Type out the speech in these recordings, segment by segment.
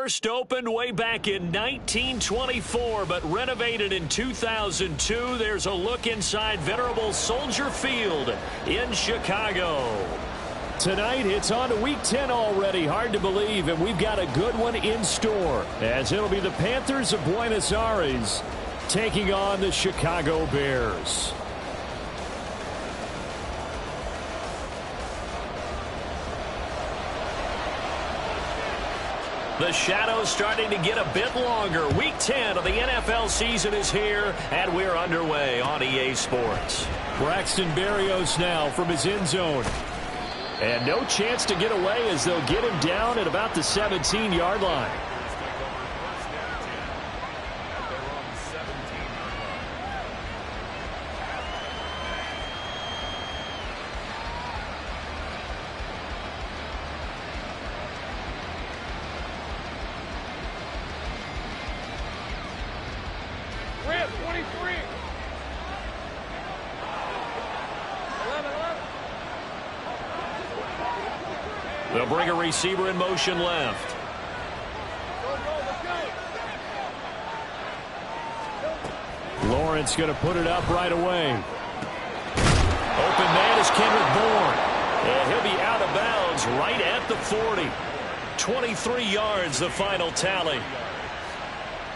first opened way back in 1924, but renovated in 2002. There's a look inside venerable Soldier Field in Chicago. Tonight, it's on to Week 10 already. Hard to believe, and we've got a good one in store, as it'll be the Panthers of Buenos Aires taking on the Chicago Bears. The shadow's starting to get a bit longer. Week 10 of the NFL season is here, and we're underway on EA Sports. Braxton Berrios now from his end zone. And no chance to get away as they'll get him down at about the 17-yard line. They'll bring a receiver in motion left. Lawrence going to put it up right away. Open man is Kendrick Bourne. And he'll be out of bounds right at the 40. 23 yards, the final tally.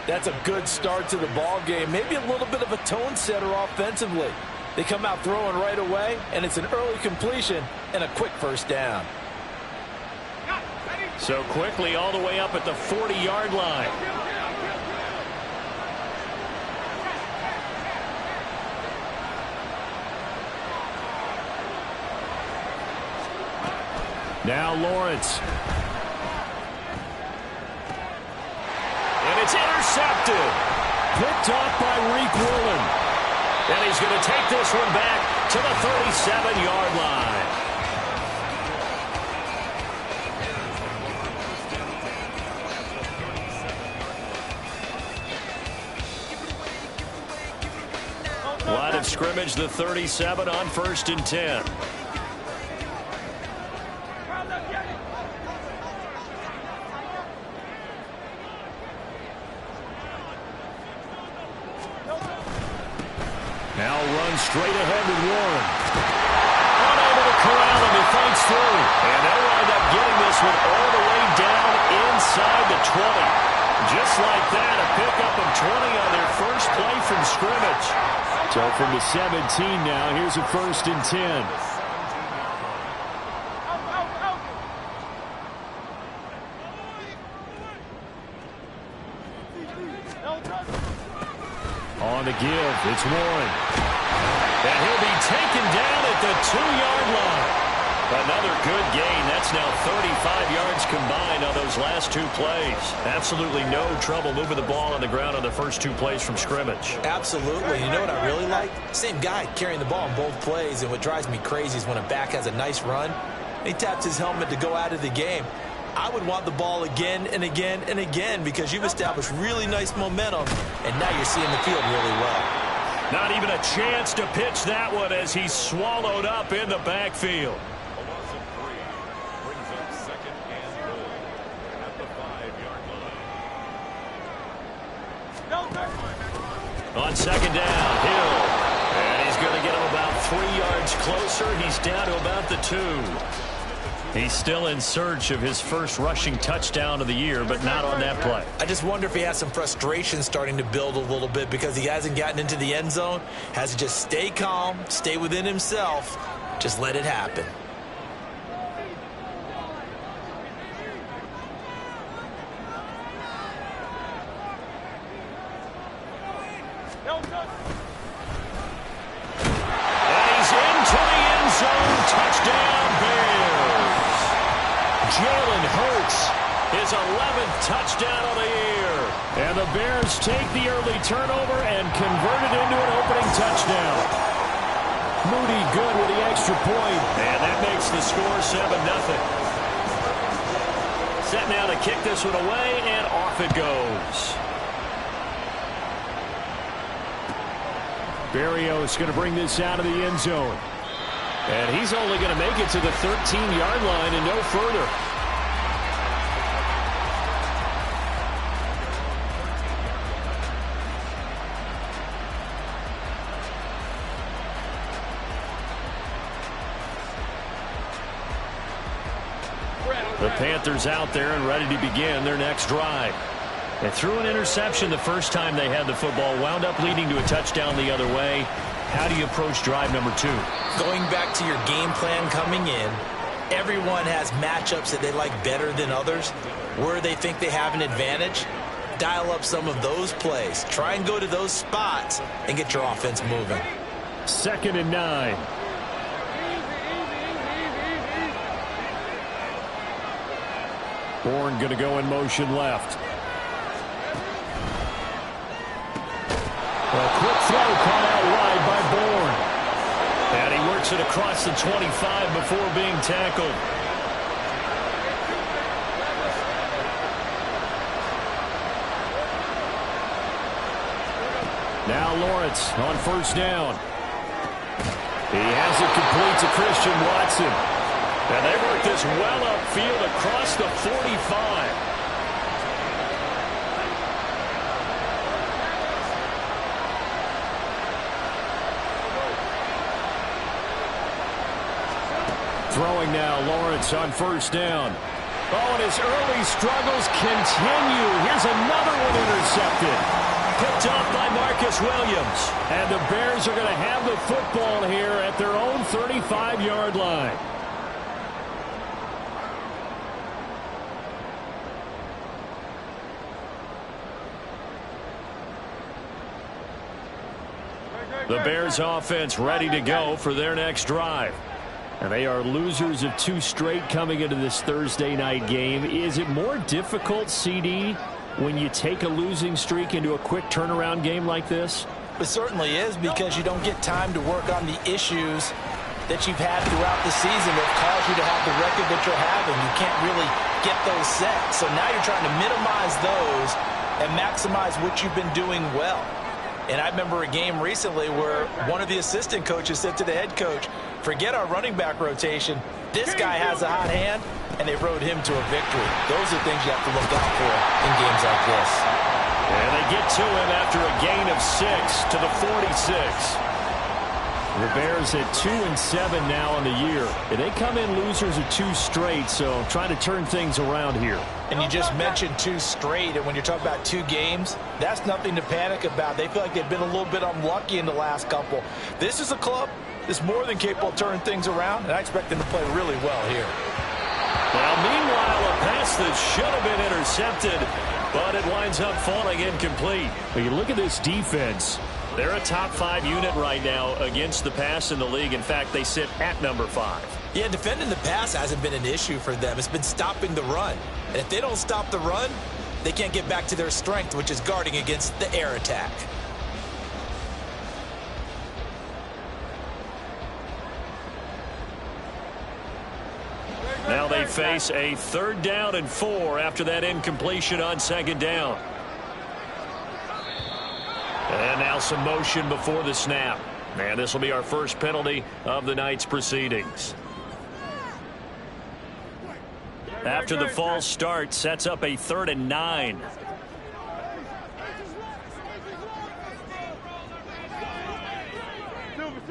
That's a good start to the ball game. Maybe a little bit of a tone setter offensively. They come out throwing right away, and it's an early completion and a quick first down. So quickly all the way up at the 40-yard line. Now Lawrence. And it's intercepted. Picked off by Reek Woolen. And he's going to take this one back to the 37-yard line. Line of scrimmage, the 37 on 1st and 10. Now runs straight ahead with Warren. Unable to corral him, he fights through. And they'll wind up getting this one all the way down inside the 20. Just like that, a pickup of 20 on their first play from scrimmage. So from the 17 now, here's a 1st and 10. On the give, it's Warren. And he'll be taken down at the 2-yard line. Another good gain. That's now 35 yards combined on those last 2 plays. Absolutely no trouble moving the ball on the ground on the first 2 plays from scrimmage. Absolutely. You know what I really like? Same guy carrying the ball in both plays, and what drives me crazy is when a back has a nice run, he taps his helmet to go out of the game. I would want the ball again and again and again because you've established really nice momentum, and now you're seeing the field really well. Not even a chance to pitch that one as he's swallowed up in the backfield. On 2nd down, Hill. And he's going to get him about 3 yards closer. He's down to about the 2. He's still in search of his first rushing touchdown of the year, but not on that play. I just wonder if he has some frustration starting to build a little bit because he hasn't gotten into the end zone. Has to just stay calm, stay within himself, just let it happen. And he's into the end zone. Touchdown, Bears. Jalen Hurts, his 11th touchdown of the year. And the Bears take the early turnover and convert it into an opening touchdown. Moody good with the extra point. And that makes the score 7-0. Set now to kick this one away, and off it goes. Berrios going to bring this out of the end zone. And he's only going to make it to the 13-yard line and no further. The Panthers out there and ready to begin their next drive. They threw an interception the first time they had the football, wound up leading to a touchdown the other way. How do you approach drive number 2? Going back to your game plan coming in, everyone has matchups that they like better than others. Where they think they have an advantage, dial up some of those plays. Try and go to those spots and get your offense moving. 2nd and 9. Bourne going to go in motion left. A quick throw caught out wide by Bourne. And he works it across the 25 before being tackled. Now Lawrence on 1st down. He has it complete to Christian Watson. And they work this well upfield across the 45. Throwing now, Lawrence on 1st down. Oh, and his early struggles continue. Here's another one intercepted. Picked up by Marcus Williams. And the Bears are going to have the football here at their own 35-yard line. The Bears offense ready to go for their next drive. And they are losers of 2 straight coming into this Thursday night game. Is it more difficult, CD, when you take a losing streak into a quick turnaround game like this? It certainly is, because you don't get time to work on the issues that you've had throughout the season that caused you to have the record that you're having. You can't really get those set. So now you're trying to minimize those and maximize what you've been doing well. And I remember a game recently where one of the assistant coaches said to the head coach, forget our running back rotation. This guy has a hot hand, and they rode him to a victory. Those are things you have to look out for in games like this. And they get to him after a gain of 6 to the 46. The Bears at 2-7 now on the year. And they come in losers of 2 straight, so trying to turn things around here. And you just mentioned 2 straight, and when you're talking about 2 games, that's nothing to panic about. They feel like they've been a little bit unlucky in the last couple. This is a club that's more than capable of turning things around, and I expect them to play really well here. Now, meanwhile, a pass that should have been intercepted, but it winds up falling incomplete. But you look at this defense. They're a top 5 unit right now against the pass in the league. In fact, they sit at number 5. Yeah, defending the pass hasn't been an issue for them. It's been stopping the run. And if they don't stop the run, they can't get back to their strength, which is guarding against the air attack. Now they face a 3rd down and 4 after that incompletion on 2nd down. And now some motion before the snap. And this will be our first penalty of the night's proceedings. After the false start, sets up a 3rd and 9.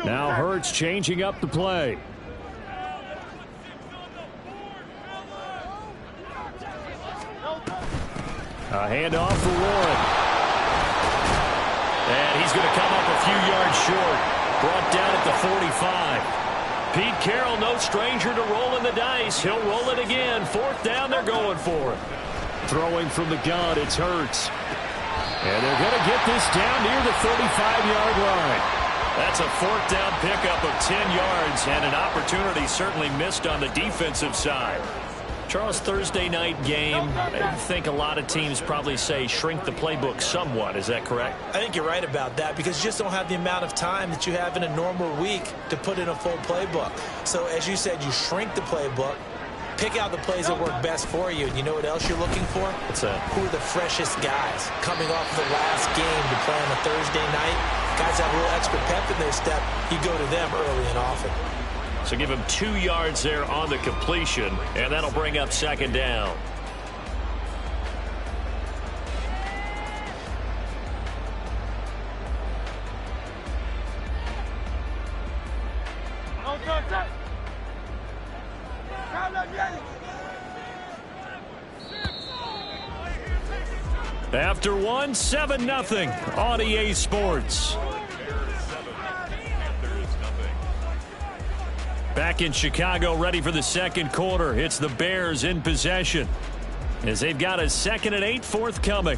Now Hurts changing up the play. A handoff for Warren. And he's going to come up a few yards short. Brought down at the 45. Pete Carroll, no stranger to rolling the dice. He'll roll it again. 4th down, they're going for it. Throwing from the gun, it's Hurts. And they're going to get this down near the 35-yard line. That's a 4th down pickup of 10 yards, and an opportunity certainly missed on the defensive side. Charles, Thursday night game, I think a lot of teams probably say shrink the playbook somewhat. Is that correct? I think you're right about that, because you just don't have the amount of time that you have in a normal week to put in a full playbook. So as you said, you shrink the playbook, pick out the plays that work best for you. And you know what else you're looking for? What's that? Who are the freshest guys coming off the last game to play on a Thursday night? Guys have a little extra pep in their step. You go to them early and often. So give him 2 yards there on the completion, and that'll bring up 2nd down. After one, 7-0 on EA Sports. Back in Chicago, ready for the second quarter. It's the Bears in possession as they've got a 2nd and 8 forthcoming.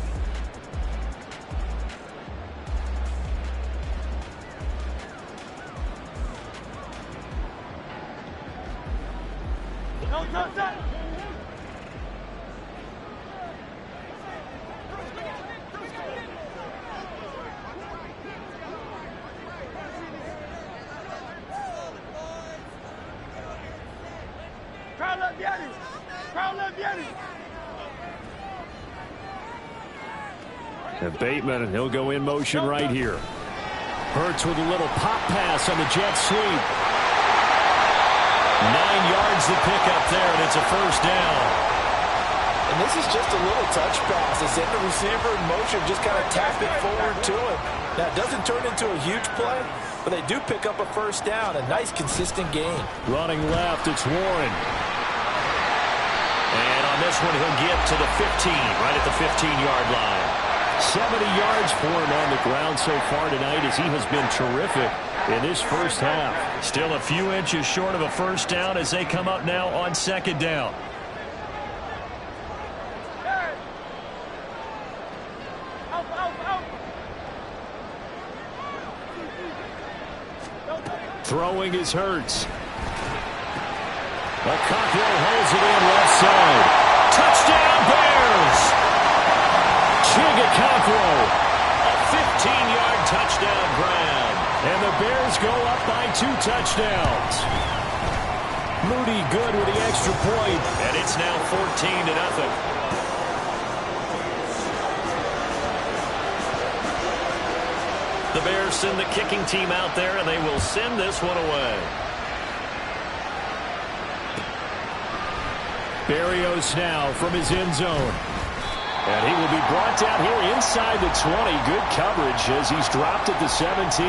And Bateman, he'll go in motion right here. Hurts with a little pop pass on the jet sweep. 9 yards to pick up there, and it's a first down. And this is just a little touch pass. They send the receiver in motion, just kind of tap it forward to him. Now, it doesn't turn into a huge play, but they do pick up a first down. A nice, consistent gain. Running left, it's Warren. And on this one, he'll get to the 15, right at the 15-yard line. 70 yards for him on the ground so far tonight as he has been terrific in this first half. Still a few inches short of a first down as they come up now on 2nd down. Throwing is Hurts. Cockrell holds it in left side. Touchdown Bears! Cockrell, a 15-yard touchdown grab. And the Bears go up by 2 touchdowns. Moody good with the extra point. And it's now 14-0. The Bears send the kicking team out there, and they will send this one away. Berrios now from his end zone. And he will be brought down here inside the 20. Good coverage as he's dropped at the 17.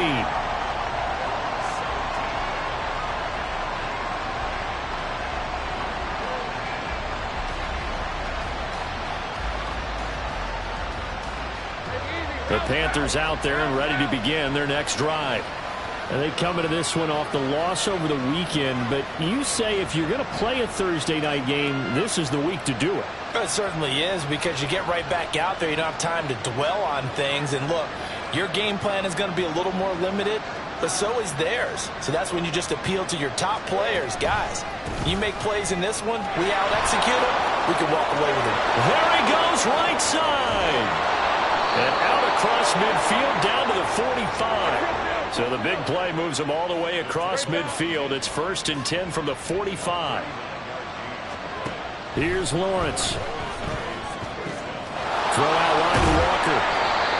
The Panthers out there and ready to begin their next drive. And they come into this one off the loss over the weekend. But you say if you're going to play a Thursday night game, this is the week to do it. It certainly is, because you get right back out there. You don't have time to dwell on things. And look, your game plan is going to be a little more limited, but so is theirs. So that's when you just appeal to your top players. Guys, you make plays in this one, we out-execute them, we can walk away with it. There he goes, right side. And out across midfield down to the 45. So the big play moves them all the way across midfield. It's 1st and 10 from the 45. Here's Lawrence. Throw out wide to Walker.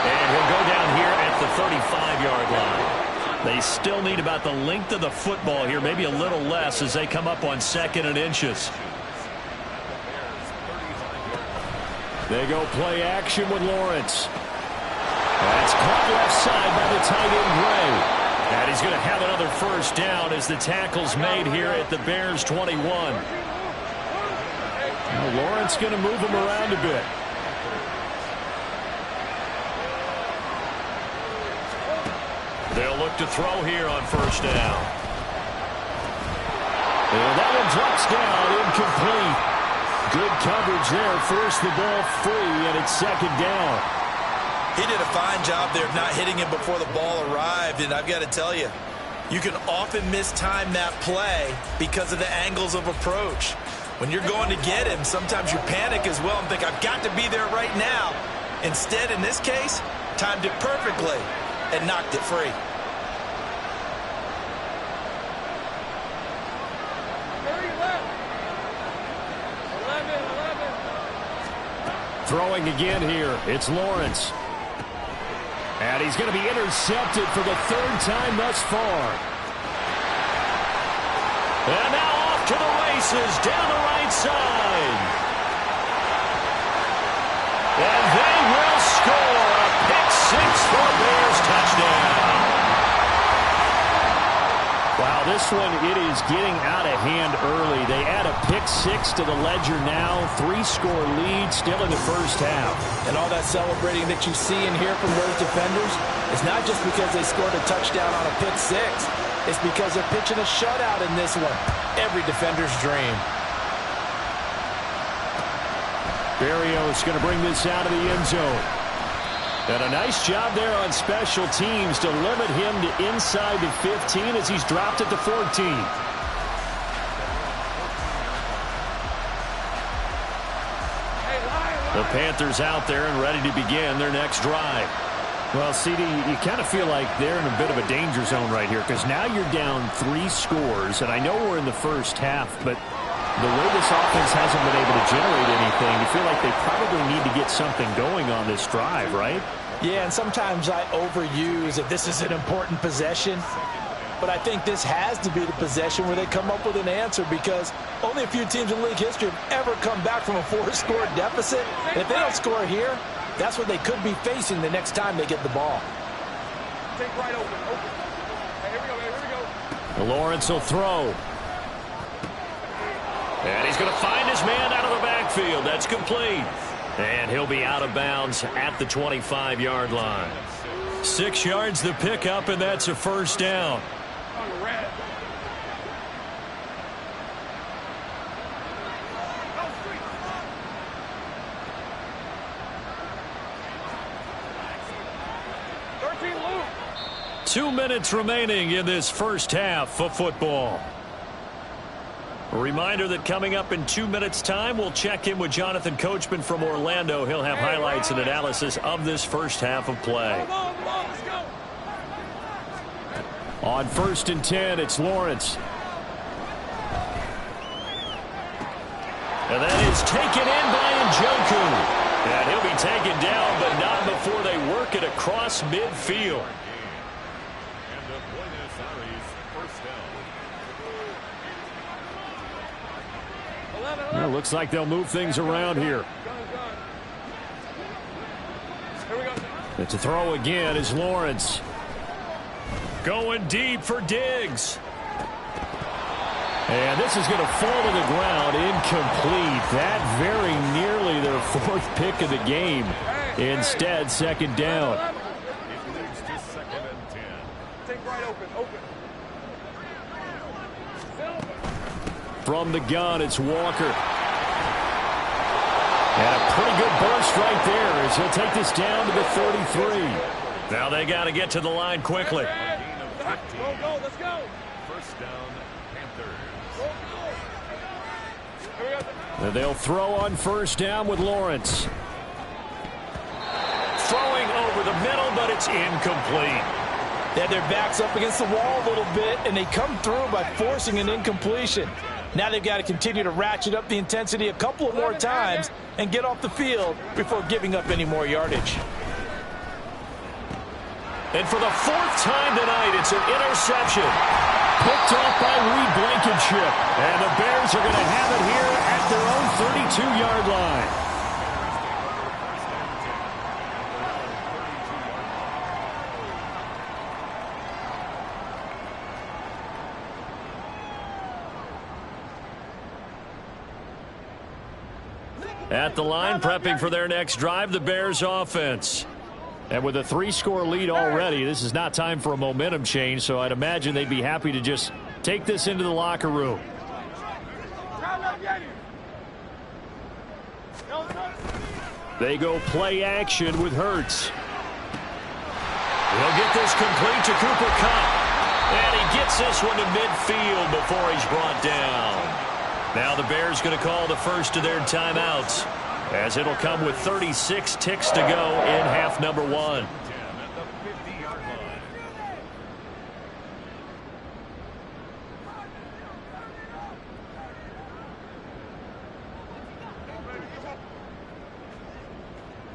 And he'll go down here at the 35-yard line. They still need about the length of the football here, maybe a little less as they come up on 2nd and inches. They go play action with Lawrence. That's caught left side by the tight end Gray. And he's going to have another first down as the tackle's made here at the Bears 21. Now Lawrence going to move him around a bit. They'll look to throw here on first down. And that one drops down, incomplete. Good coverage there, forced the ball free, and it's 2nd down. He did a fine job there of not hitting him before the ball arrived, and I've got to tell you, you can often mistime that play because of the angles of approach. When you're going to get him, sometimes you panic as well and think, I've got to be there right now. Instead, in this case, timed it perfectly and knocked it free. Throwing again here, it's Lawrence. And he's going to be intercepted for the 3rd time thus far. And now off to the races down the right side. And they will score a pick-6 for a Bears touchdown. Wow, this one, it is getting out of hand early. They add a pick-6 to the ledger now. 3-score lead still in the first half. And all that celebrating that you see and hear from those defenders, it's not just because they scored a touchdown on a pick-6. It's because they're pitching a shutout in this one. Every defender's dream. Berrios going to bring this out of the end zone. And a nice job there on special teams to limit him to inside the 15 as he's dropped at the 14. The Panthers out there and ready to begin their next drive. Well, CD, you kind of feel like they're in a bit of a danger zone right here because now you're down 3 scores, and I know we're in the first half, but the way this offense hasn't been able to generate anything, you feel like they probably need to get something going on this drive, right? Yeah, and sometimes I overuse if this is an important possession. But I think this has to be the possession where they come up with an answer because only a few teams in league history have ever come back from a 4-score deficit. And if they don't score here, that's what they could be facing the next time they get the ball. Take right open. Hey, here we go, here we go. Lawrence will throw. And he's going to find his man out of the backfield. That's complete. And he'll be out of bounds at the 25-yard line. 6 yards the pickup, and that's a first down. On the red. Luke. 2 minutes remaining in this first half of football. A reminder that coming up in 2 minutes' time, we'll check in with Jonathan Coachman from Orlando. He'll have highlights and analysis of this first half of play. Come on, let's go. On 1st and 10, it's Lawrence. And that is taken in by Njoku. And he'll be taken down, but not before they work it across midfield. Well, looks like they'll move things around here. And to throw again is Lawrence. Going deep for Diggs. And this is going to fall to the ground incomplete. That very nearly their 4th pick of the game. Instead, 2nd down. Take right open. From the gun, it's Walker. And a pretty good burst right there as he'll take this down to the 33. Now they got to get to the line quickly. Go, let's go. First down, Panthers. And they'll throw on 1st down with Lawrence. Throwing over the middle, but it's incomplete. They had their backs up against the wall a little bit, and they come through by forcing an incompletion. Now they've got to continue to ratchet up the intensity a couple of more times and get off the field before giving up any more yardage. And for the 4th time tonight, it's an interception. Picked off by Reed Blankenship. And the Bears are going to have it here at their own 32-yard line. At the line, prepping for their next drive, the Bears offense. And with a 3-score lead already, this is not time for a momentum change, so I'd imagine they'd be happy to just take this into the locker room. They go play action with Hurts. He'll get this complete to Cooper Kupp. And he gets this one to midfield before he's brought down. Now the Bears going to call the first of their timeouts, as it'll come with 36 ticks to go in half number 1.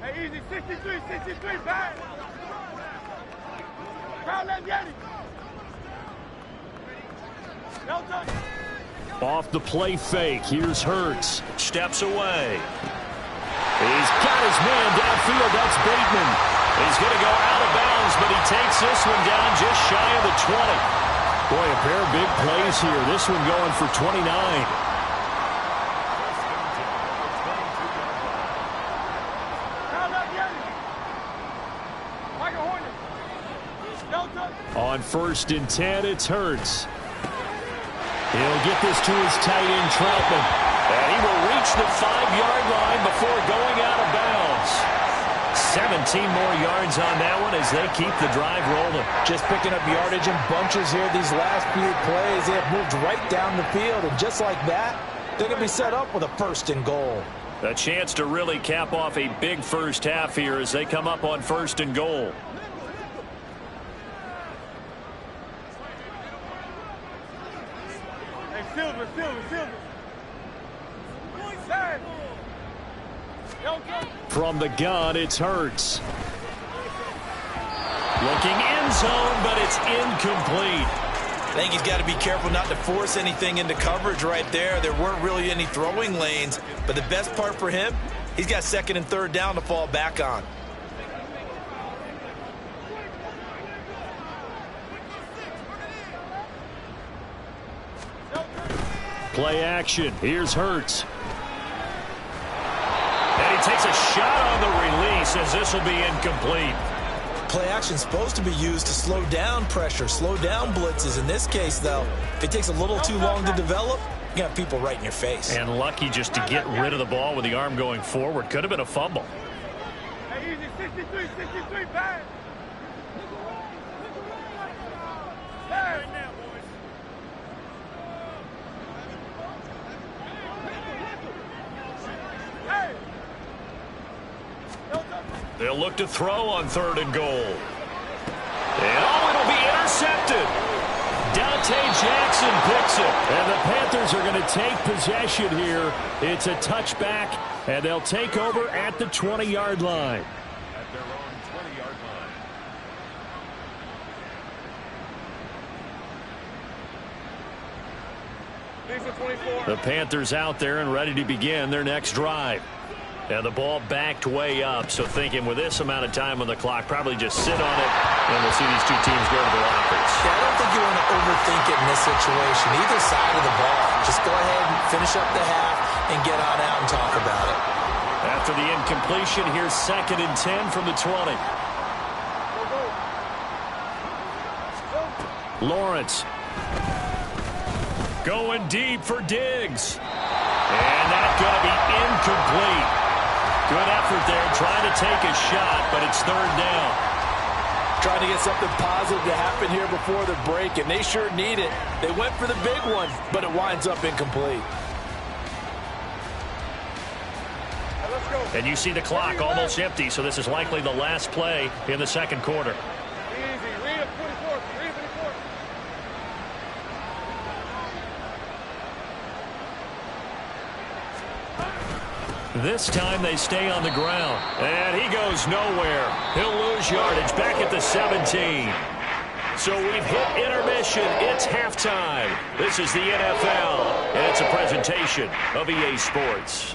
Hey, easy, 63, back. Crowd, let get it. No touch. Off the play fake, here's Hurts. Steps away. He's got his man downfield. That's Bateman. He's going to go out of bounds, but he takes this one down just shy of the 20. Boy, a pair of big plays here. This one going for 29. On 1st and 10, it's Hurts. He'll get this to his tight end, Troutman. And he will reach the 5-yard line before going out of bounds. 17 more yards on that one as they keep the drive rolling. Just picking up yardage in bunches here these last few plays. They have moved right down the field, and just like that, they're going to be set up with a 1st and goal. A chance to really cap off a big first half here as they come up on 1st and goal. Silver. From the gun, it's Hurts. Looking end zone, but it's incomplete. I think he's got to be careful not to force anything into coverage right there. There weren't really any throwing lanes, but the best part for him, he's got 2nd and 3rd down to fall back on. Play action. Here's Hurts. And he takes a shot on the release as this will be incomplete. Play action is supposed to be used to slow down pressure, slow down blitzes. In this case, though, if it takes a little too long to develop, you got people right in your face. And lucky just to get rid of the ball with the arm going forward. Could have been a fumble. Hey, easy, 63, bad. Bad. They'll look to throw on 3rd and goal. And it'll be intercepted. Dante Jackson picks it. And the Panthers are going to take possession here. It's a touchback, and they'll take over at the 20-yard line. At their own 20-yard line. Lisa 24. The Panthers out there and ready to begin their next drive. And the ball backed way up, so thinking with this amount of time on the clock, probably just sit on it, and we'll see these two teams go to the lockers. Yeah, I don't think you want to overthink it in this situation, either side of the ball. Just go ahead and finish up the half and get on out and talk about it. After the incompletion, here's 2nd and 10 from the 20. Lawrence. Going deep for Diggs. And that's going to be incomplete. Good effort there, trying to take a shot, but it's 3rd down. Trying to get something positive to happen here before the break, and they sure need it. They went for the big one, but it winds up incomplete. Let's go. And you see the clock almost empty, so this is likely the last play in the 2nd quarter. Easy. Read up 24. Read 24. This time they stay on the ground. And he goes nowhere. He'll lose yardage back at the 17. So we've hit intermission. It's halftime. This is the NFL, and it's a presentation of EA Sports.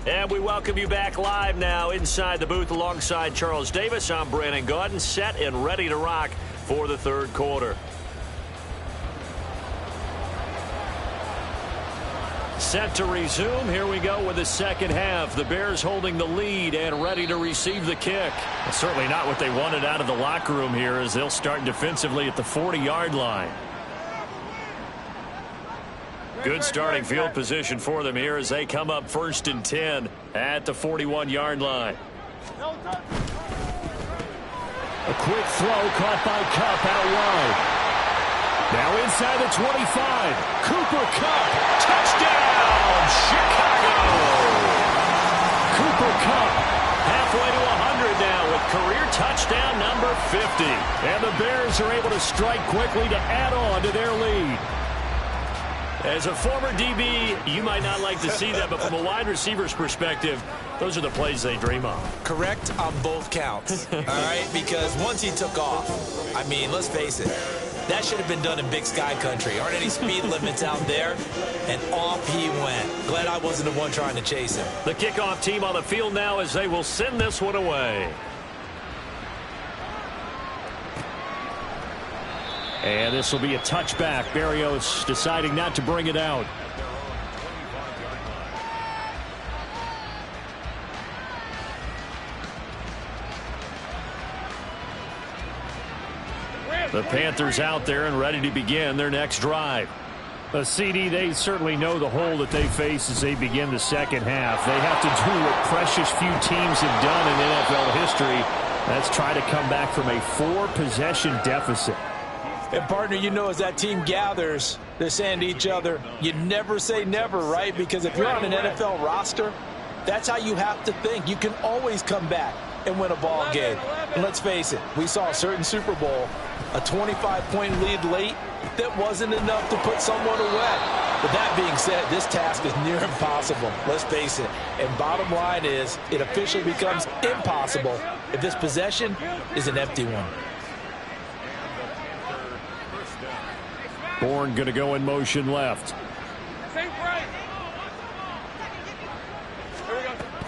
And we welcome you back live now inside the booth alongside Charles Davis. I'm Brandon Gaudin, set and ready to rock for the 3rd quarter. Set to resume. Here we go with the 2nd half. The Bears holding the lead and ready to receive the kick. Well, certainly not what they wanted out of the locker room here as they'll start defensively at the 40-yard line. Good starting field position for them here as they come up 1st and 10 at the 41-yard line. A quick throw caught by Kupp out wide. Now inside the 25. Cooper Kupp. Touchdown, Chicago. Cooper Kupp halfway to 100 now with career touchdown number 50. And the Bears are able to strike quickly to add on to their lead. As a former DB, you might not like to see that, but from a wide receiver's perspective, those are the plays they dream of. Correct on both counts, all right? Because once he took off, I mean, let's face it, That should have been done in Big Sky country. Aren't any speed limits out there? And off he went. Glad I wasn't the one trying to chase him. The kickoff team on the field now as they will send this one away. And this will be a touchback. Berrios deciding not to bring it out. The Panthers out there and ready to begin their next drive. CD, they certainly know the hole that they face as they begin the second half. They have to do what precious few teams have done in NFL history. That's try to come back from a 4-possession deficit. And, partner, you know, as that team gathers, they're saying to each other, you never say never, right? Because if you're on an NFL roster, that's how you have to think. You can always come back and win a ball game. And let's face it, we saw a certain Super Bowl, a 25-point lead late, that wasn't enough to put someone away. But that being said, this task is near impossible. Let's face it. And bottom line is, it officially becomes impossible if this possession is an empty one. Bourne going to go in motion left.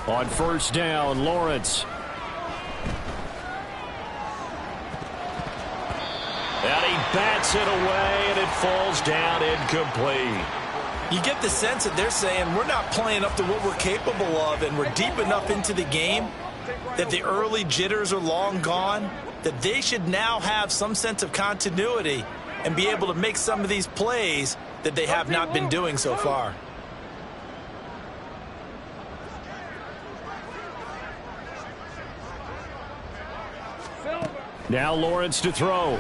On first down, Lawrence. And he bats it away, and it falls down incomplete. You get the sense that they're saying we're not playing up to what we're capable of, and we're deep enough into the game that the early jitters are long gone, that they should now have some sense of continuity and be able to make some of these plays that they have not been doing so far. Now Lawrence to throw.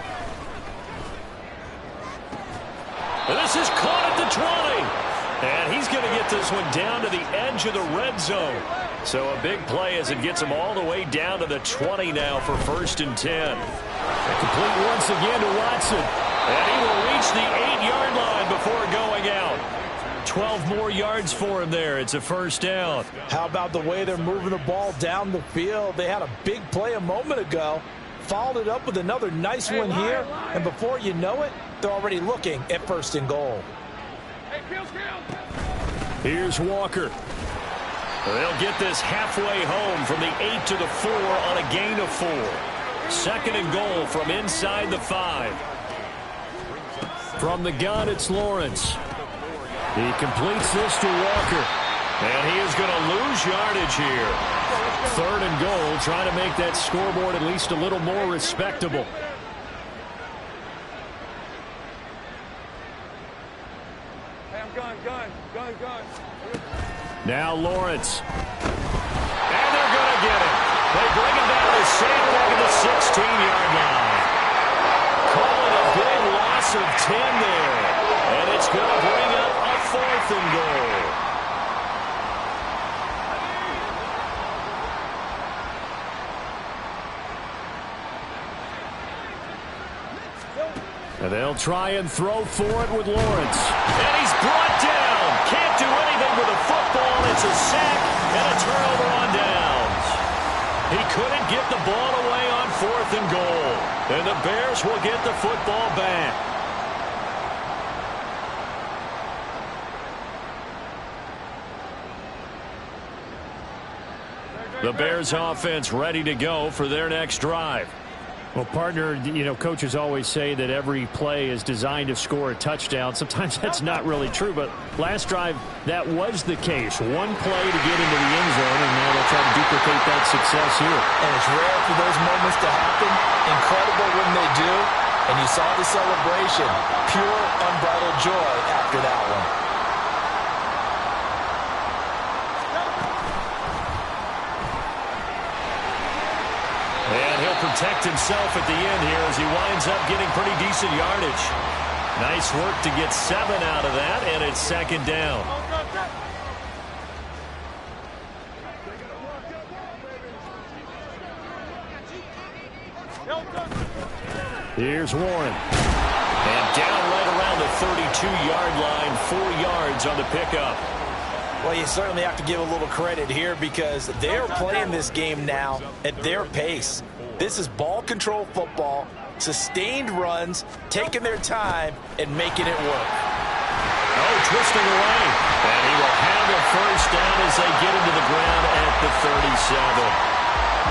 And this is caught at the 20. And he's going to get this one down to the edge of the red zone. So a big play as it gets him all the way down to the 20 now for 1st and 10. Complete once again to Watson. And he will reach the 8-yard line before going out. 12 more yards for him there. It's a 1st down. How about the way they're moving the ball down the field? They had a big play a moment ago. Followed it up with another nice one here. And before you know it, they're already looking at 1st and goal. Here's Walker. They'll get this halfway home from the 8 to the 4 on a gain of 4. 2nd and goal from inside the 5. From the gun, it's Lawrence. He completes this to Walker. And he is going to lose yardage here. 3rd and goal, trying to make that scoreboard at least a little more respectable. Gun. Now Lawrence. And they're going to get him. They bring him down to safe back at the 16-yard line. Call it a big loss of 10 there. And it's going to bring up a 4th and goal. And they'll try and throw for it with Lawrence. And he's brought down. Can't do anything with the football. It's a sack and a turnover on downs. He couldn't get the ball away on 4th and goal. And the Bears will get the football back. The Bears offense ready to go for their next drive. Well, partner, you know, coaches always say that every play is designed to score a touchdown. Sometimes that's not really true, but last drive, that was the case. One play to get into the end zone, and now they'll try to duplicate that success here. And it's rare for those moments to happen. Incredible when they do. And you saw the celebration. Pure, unbridled joy after that one. And he'll protect himself at the end here as he winds up getting pretty decent yardage. Nice work to get 7 out of that, and it's 2nd down. Here's Warren. And down right around the 32-yard line, 4 yards on the pickup. Well, you certainly have to give a little credit here because they're playing this game now at their pace. This is ball control football. sustained runs, taking their time, and making it work. Oh, twisting away. And he will have a first down as they get into the ground at the 37.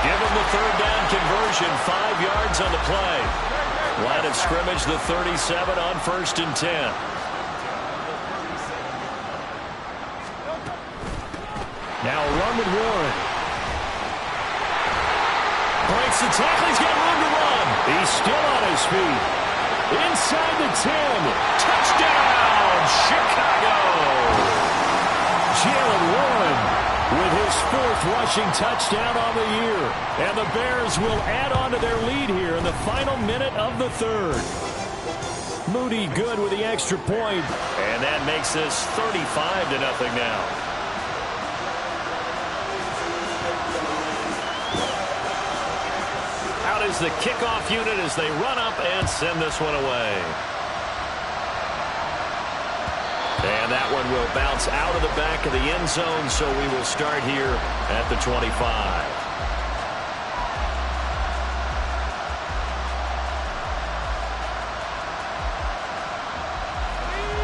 Give him the third down conversion, 5 yards on the play. Line of scrimmage, the 37 on 1st and 10. Now a run with Warren. Breaks the tackle. He's got room to run. He's still on his feet. Inside the 10. Touchdown, Chicago. Jalen Warren with his 4th rushing touchdown on the year. And the Bears will add on to their lead here in the final minute of the 3rd. Moody good with the extra point. And that makes this 35-0 now. Out is the kickoff unit as they run up and send this one away. And that one will bounce out of the back of the end zone, so we will start here at the 25.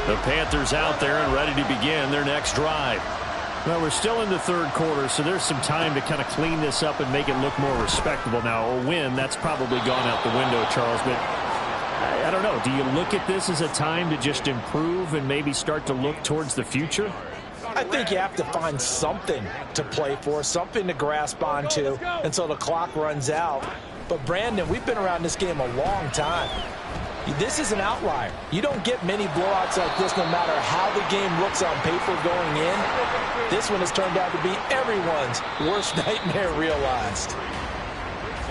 The Panthers out there and ready to begin their next drive. Well, we're still in the 3rd quarter, so there's some time to kind of clean this up and make it look more respectable. Now, a win, that's probably gone out the window, Charles, but I don't know. Do you look at this as a time to just improve and maybe start to look towards the future? I think you have to find something to play for, something to grasp onto until the clock runs out. But, Brandon, we've been around this game a long time. This is an outlier. You don't get many blowouts like this no matter how the game looks on paper going in. This one has turned out to be everyone's worst nightmare realized.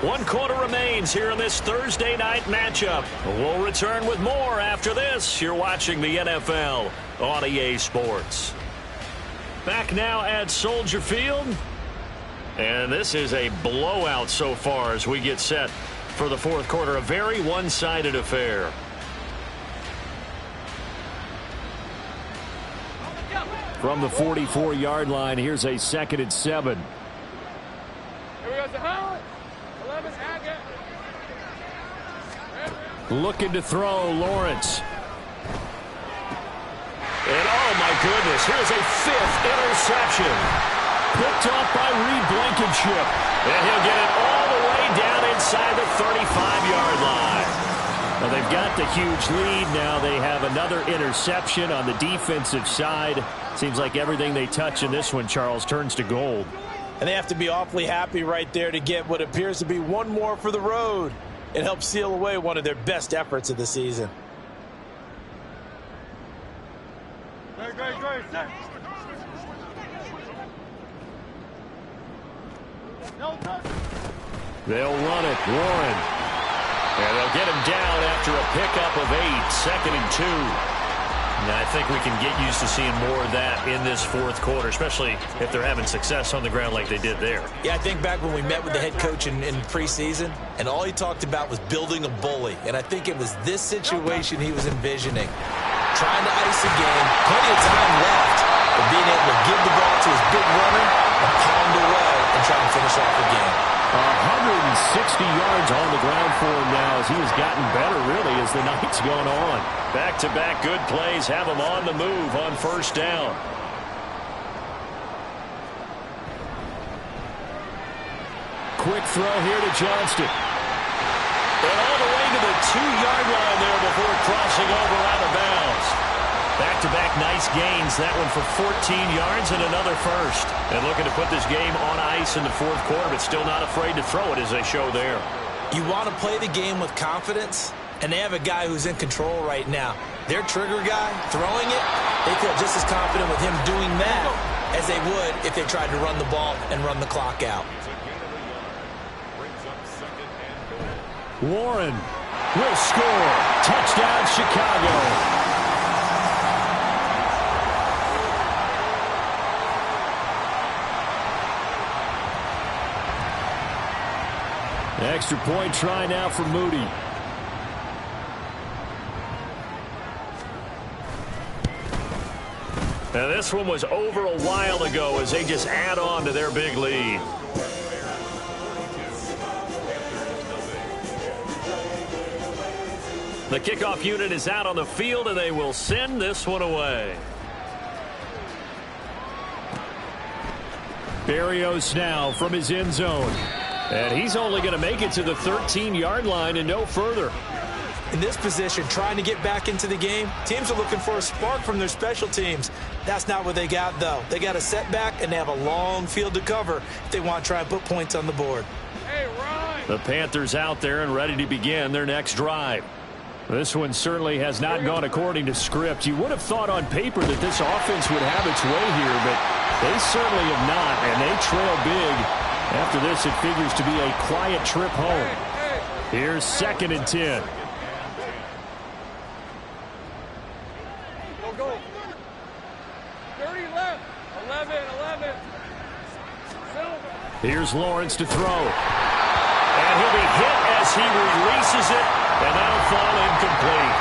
1 quarter remains here in this Thursday night matchup. We'll return with more after this. You're watching the NFL on EA Sports. Back now at Soldier Field. And this is a blowout so far as we get set for the 4th quarter. A very one-sided affair. From the 44-yard line, here's a 2nd and 7. Here we go, Zahal. 11, Hackett. Looking to throw, Lawrence. And oh my goodness, here's a 5th interception. Picked off by Reed Blankenship. And he'll get it all the way down inside the 35-yard line. Well, they've got the huge lead. Now they have another interception on the defensive side. Seems like everything they touch in this one, Charles, turns to gold. And they have to be awfully happy right there to get what appears to be one more for the road. It helps seal away one of their best efforts of the season. Great, sir. They'll run it. Warren. And they'll get him down after a pickup of 8. 2nd and 2. And I think we can get used to seeing more of that in this 4th quarter, especially if they're having success on the ground like they did there. Yeah, I think back when we met with the head coach in preseason, and all he talked about was building a bully. And I think it was this situation he was envisioning. Trying to ice a game, plenty of time left, but being able to give the ball to his big runner and pound away and try and finish off the game. 160 yards on the ground for him now as he has gotten better, really, as the night's gone on. Back-to-back good plays have him on the move on 1st down. Quick throw here to Johnston. And all the way to the 2-yard line there before crossing over out of bounds. Back-to-back nice gains. That one for 14 yards and another first. And looking to put this game on ice in the 4th quarter, but still not afraid to throw it as they show there. You want to play the game with confidence, and they have a guy who's in control right now. Their trigger guy, throwing it, they feel just as confident with him doing that as they would if they tried to run the ball and run the clock out. Warren will score. Touchdown, Chicago. Extra point try now for Moody. Now this one was over a while ago as they just add on to their big lead. The kickoff unit is out on the field, and they will send this one away. Berrios now from his end zone. And he's only going to make it to the 13-yard line and no further. In this position, trying to get back into the game, teams are looking for a spark from their special teams. That's not what they got, though. They got a setback, and they have a long field to cover if they want to try and put points on the board. Hey, Ryan. The Panthers out there and ready to begin their next drive. This one certainly has not gone according to script. You would have thought on paper that this offense would have its way here, but they certainly have not, and they trail big. After this, it figures to be a quiet trip home. Here's 2nd and 10. Go. 30 left. 11. Here's Lawrence to throw. And he'll be hit as he releases it, and that'll fall incomplete.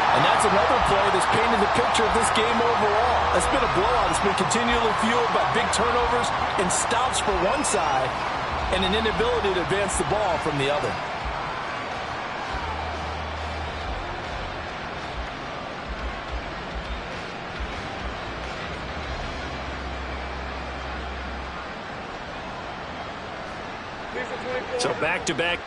And that's another play that's painted the picture of this game overall. It's been a blowout. It's been continually fueled by big turnovers and stops for one side and an inability to advance the ball from the other. So back-to-back